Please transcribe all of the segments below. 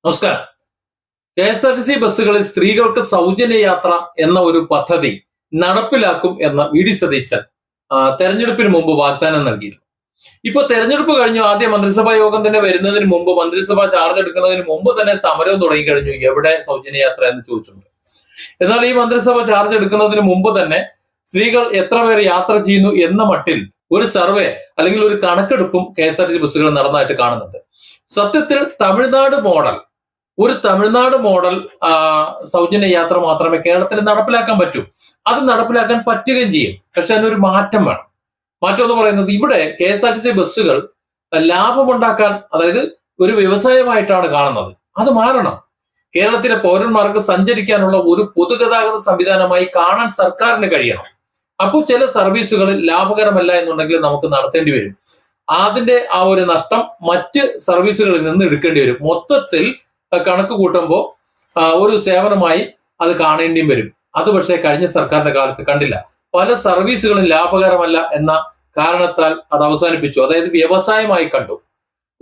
നമസ്കാരം. കെ.എസ്.ആർ.ടി.സി ബസ്സുകളിൽ സ്ത്രീകൾക്ക് സൗജന്യ യാത്ര എന്ന ഒരു പദ്ധതി നടപ്പിലാക്കും എന്ന വി.ഡി. സതീശൻ തെരഞ്ഞെടുപ്പിന് മുമ്പ് വാഗ്ദാനം നൽകിയിരുന്നു. ഇപ്പൊ തെരഞ്ഞെടുപ്പ് കഴിഞ്ഞു, ആദ്യ മന്ത്രിസഭാ യോഗം തന്നെ വരുന്നതിന് മുമ്പ്, മന്ത്രിസഭ ചാർജ് എടുക്കുന്നതിന് മുമ്പ് തന്നെ സമരവും തുടങ്ങിക്കഴിഞ്ഞു. എവിടെ സൗജന്യ യാത്ര എന്ന് ചോദിച്ചിട്ടുണ്ട്. എന്നാൽ ഈ മന്ത്രിസഭ ചാർജ് എടുക്കുന്നതിന് മുമ്പ് തന്നെ സ്ത്രീകൾ എത്ര പേർ യാത്ര ചെയ്യുന്നു എന്ന മട്ടിൽ ഒരു സർവേ അല്ലെങ്കിൽ ഒരു കണക്കെടുപ്പും കെ.എസ്.ആർ.ടി.സി ബസ്സുകൾ നടന്നതായിട്ട് കാണുന്നുണ്ട്. സത്യത്തിൽ തമിഴ്നാട് മോഡൽ സൗജന്യ യാത്ര മാത്രമേ കേരളത്തിൽ നടപ്പിലാക്കാൻ പറ്റൂ. അത് നടപ്പിലാക്കാൻ പറ്റുകയും ചെയ്യും. പക്ഷെ അതിനൊരു മാറ്റം വേണം. മാറ്റം എന്ന് പറയുന്നത്, ഇവിടെ കെ.എസ്.ആർ.ടി.സി ബസ്സുകൾ ലാഭമുണ്ടാക്കാൻ, അതായത് ഒരു വ്യവസായമായിട്ടാണ് കാണുന്നത്. അത് മാറണം. കേരളത്തിലെ പൗരന്മാർക്ക് സഞ്ചരിക്കാനുള്ള ഒരു പൊതുഗതാഗത സംവിധാനമായി കാണാൻ സർക്കാരിന് കഴിയണം. അപ്പോൾ ചില സർവീസുകൾ ലാഭകരമല്ല എന്നുണ്ടെങ്കിൽ നമുക്ക് നടത്തേണ്ടി വരും. അതിന്റെ ആ ഒരു നഷ്ടം മറ്റ് സർവീസുകളിൽ നിന്ന് എടുക്കേണ്ടി വരും. മൊത്തത്തിൽ കണക്ക് കൂട്ടുമ്പോൾ ഒരു സേവനമായി അത് കാണേണ്ടിയും വരും. അത് പക്ഷേ കഴിഞ്ഞ സർക്കാരിന്റെ കാലത്ത് കണ്ടില്ല. പല സർവീസുകളും ലാഭകരമല്ല എന്ന കാരണത്താൽ അത് അവസാനിപ്പിച്ചു. അതായത് വ്യവസായമായി കണ്ടു.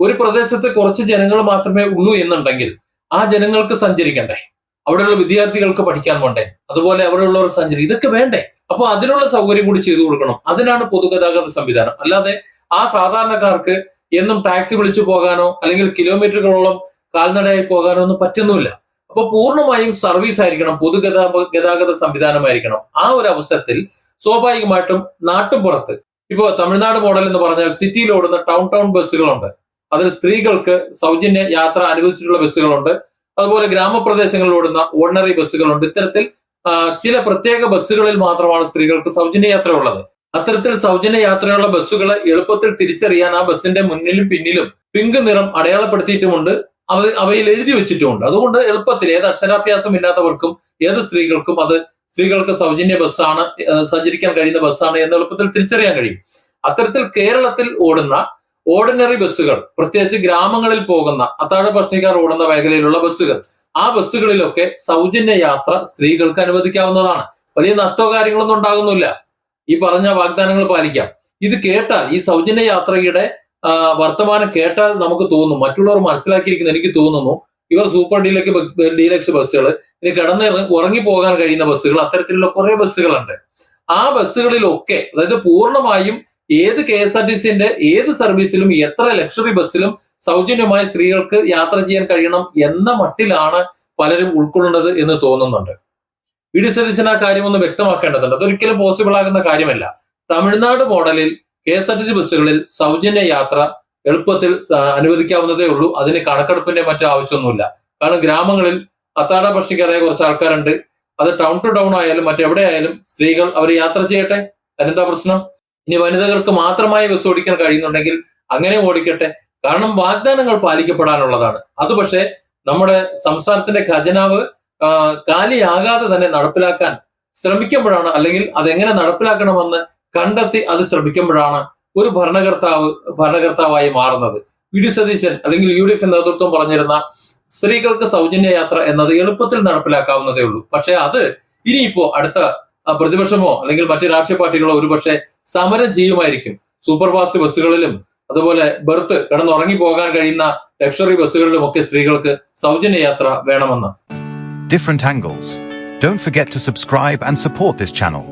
ഒരു പ്രദേശത്ത് കുറച്ച് ജനങ്ങൾ മാത്രമേ ഉള്ളൂ എന്നുണ്ടെങ്കിൽ ആ ജനങ്ങൾക്ക് സഞ്ചരിക്കണ്ടേ? അവിടെയുള്ള വിദ്യാർത്ഥികൾക്ക് പഠിക്കാൻ വേണ്ടേ? അതുപോലെ അവിടെയുള്ളവർക്ക് സഞ്ചരിക്കും. ഇതൊക്കെ വേണ്ടേ? അപ്പൊ അതിനുള്ള സൗകര്യം കൂടി ചെയ്തു കൊടുക്കണം. അതിനാണ് പൊതുഗതാഗത സംവിധാനം. അല്ലാതെ ആ സാധാരണക്കാർക്ക് എന്നും ടാക്സി വിളിച്ചു പോകാനോ അല്ലെങ്കിൽ കിലോമീറ്ററുകളോളം കാൽനടയായി പോകാനോ ഒന്നും പറ്റുന്നില്ല. അപ്പൊ പൂർണ്ണമായും സർവീസ് ആയിരിക്കണം, ഗതാഗത സംവിധാനമായിരിക്കണം. ആ ഒരു അവസരത്തിൽ സ്വാഭാവികമായിട്ടും നാട്ടുപുറത്ത്, ഇപ്പോ തമിഴ്നാട് മോഡൽ എന്ന് പറഞ്ഞാൽ സിറ്റിയിൽ ഓടുന്ന ടൗൺ ബസ്സുകളുണ്ട്. അതിൽ സ്ത്രീകൾക്ക് സൗജന്യ യാത്ര അനുവദിച്ചിട്ടുള്ള ബസ്സുകളുണ്ട്. അതുപോലെ ഗ്രാമപ്രദേശങ്ങളിൽ ഓടുന്ന ഓർഡിനറി ബസ്സുകളുണ്ട്. ഇത്തരത്തിൽ ചില പ്രത്യേക ബസ്സുകളിൽ മാത്രമാണ് സ്ത്രീകൾക്ക് സൗജന്യ യാത്ര ഉള്ളത്. അത്തരത്തിൽ സൗജന്യ യാത്രയുള്ള ബസ്സുകളെ എളുപ്പത്തിൽ തിരിച്ചറിയാൻ ആ ബസ്സിന്റെ മുന്നിലും പിന്നിലും പിങ്ക് നിറം അടയാളപ്പെടുത്തിയിട്ടുമുണ്ട്. അവയിൽ എഴുതി വെച്ചിട്ടുമുണ്ട്. അതുകൊണ്ട് എളുപ്പത്തിൽ ഏത് അക്ഷരാഭ്യാസം ഇല്ലാത്തവർക്കും ഏത് സ്ത്രീകൾക്കും അത് സ്ത്രീകൾക്ക് സൗജന്യ ബസ്സാണ്, സഞ്ചരിക്കാൻ കഴിയുന്ന ബസ്സാണ് എന്ന് എളുപ്പത്തിൽ തിരിച്ചറിയാൻ കഴിയും. അത്തരത്തിൽ കേരളത്തിൽ ഓടുന്ന ഓർഡിനറി ബസ്സുകൾ, പ്രത്യേകിച്ച് ഗ്രാമങ്ങളിൽ പോകുന്ന അത്താഴ ഭക്ഷണിക്കാർ ഓടുന്ന മേഖലയിലുള്ള ബസ്സുകൾ, ആ ബസ്സുകളിലൊക്കെ സൗജന്യ യാത്ര സ്ത്രീകൾക്ക് അനുവദിക്കാവുന്നതാണ്. വലിയ നഷ്ടമോ കാര്യങ്ങളൊന്നും ഉണ്ടാകുന്നില്ല. ഈ പറഞ്ഞ വാഗ്ദാനങ്ങൾ പാലിക്കാം. ഇത് കേട്ടാൽ, ഈ സൗജന്യ യാത്രയുടെ വർത്തമാനം കേട്ടാൽ നമുക്ക് തോന്നും, മറ്റുള്ളവർ മനസ്സിലാക്കിയിരിക്കുന്നു, എനിക്ക് തോന്നുന്നു ഇവർ സൂപ്പർ ഡീലക്സ് ബസ്സുകൾ, ഇനി ഉറങ്ങി പോകാൻ കഴിയുന്ന ബസ്സുകൾ, അത്തരത്തിലുള്ള കുറെ ബസ്സുകളുണ്ട്. ആ ബസ്സുകളിലൊക്കെ, അതായത് പൂർണ്ണമായും ഏത് കെ.എസ്.ആർ.ടി.സിന്റെ ഏത് സർവീസിലും എത്ര ലക്ഷറി ബസ്സിലും സൗജന്യമായി സ്ത്രീകൾക്ക് യാത്ര ചെയ്യാൻ കഴിയണം എന്ന മട്ടിലാണ് പലരും ഉൾക്കൊള്ളുന്നത് എന്ന് തോന്നുന്നുണ്ട്. വി.ഡി. സതീശൻ ആ കാര്യം ഒന്ന് വ്യക്തമാക്കേണ്ടതുണ്ട്. അതൊരിക്കലും പോസിബിൾ ആകുന്ന കാര്യമല്ല. തമിഴ്നാട് മോഡലിൽ കെ.എസ്.ആർ.ടി.സി ബസ്സുകളിൽ സൗജന്യ യാത്ര എളുപ്പത്തിൽ അനുവദിക്കാവുന്നതേ ഉള്ളൂ. അതിന് കണക്കെടുപ്പിന്റെ മറ്റു ആവശ്യമൊന്നുമില്ല. കാരണം ഗ്രാമങ്ങളിൽ അത്താഴ ഭക്ഷണിക്കാരായ കുറച്ച് ആൾക്കാരുണ്ട്. അത് ടൗൺ ടു ടൗൺ ആയാലും മറ്റെവിടെയായാലും സ്ത്രീകൾ അവർ യാത്ര ചെയ്യട്ടെ. അതിനെന്താ പ്രശ്നം? ഇനി വനിതകൾക്ക് മാത്രമായി ബസ് ഓടിക്കാൻ കഴിയുന്നുണ്ടെങ്കിൽ അങ്ങനെ ഓടിക്കട്ടെ. കാരണം വാഗ്ദാനങ്ങൾ പാലിക്കപ്പെടാനുള്ളതാണ്. അത് പക്ഷേ നമ്മുടെ സംസ്ഥാനത്തിന്റെ ഖജനാവ് കാലിയാകാതെ തന്നെ നടപ്പിലാക്കാൻ ശ്രമിക്കുമ്പോഴാണ്, അല്ലെങ്കിൽ അതെങ്ങനെ നടപ്പിലാക്കണമെന്ന് കണ്ടെത്തി അത് ശ്രമിക്കുമ്പോഴാണ് ഒരു ഭരണകർത്താവായി മാറുന്നത്. വി.ഡി. സതീശൻ അല്ലെങ്കിൽ യു.ഡി.എഫ് നേതൃത്വം പറഞ്ഞിരുന്ന സ്ത്രീകൾക്ക് സൗജന്യ യാത്ര എന്നത് എളുപ്പത്തിൽ നടപ്പിലാക്കാവുന്നതേ ഉള്ളൂ. പക്ഷെ അത് ഇനിയിപ്പോ അടുത്ത പ്രതിപക്ഷമോ അല്ലെങ്കിൽ മറ്റു രാഷ്ട്രീയ പാർട്ടികളോ ഒരുപക്ഷെ സമരം ചെയ്യുമായിരിക്കും. സൂപ്പർ ഫാസ്റ്റ് ബസ്സുകളിലും അതുപോലെ ബെർത്ത് കിടന്നുറങ്ങി പോകാൻ കഴിയുന്ന ലക്ഷറി ബസ്സുകളിലും ഒക്കെ സ്ത്രീകൾക്ക് സൗജന്യ യാത്ര വേണമെന്ന്. Different angles. Don't forget to subscribe and support this channel.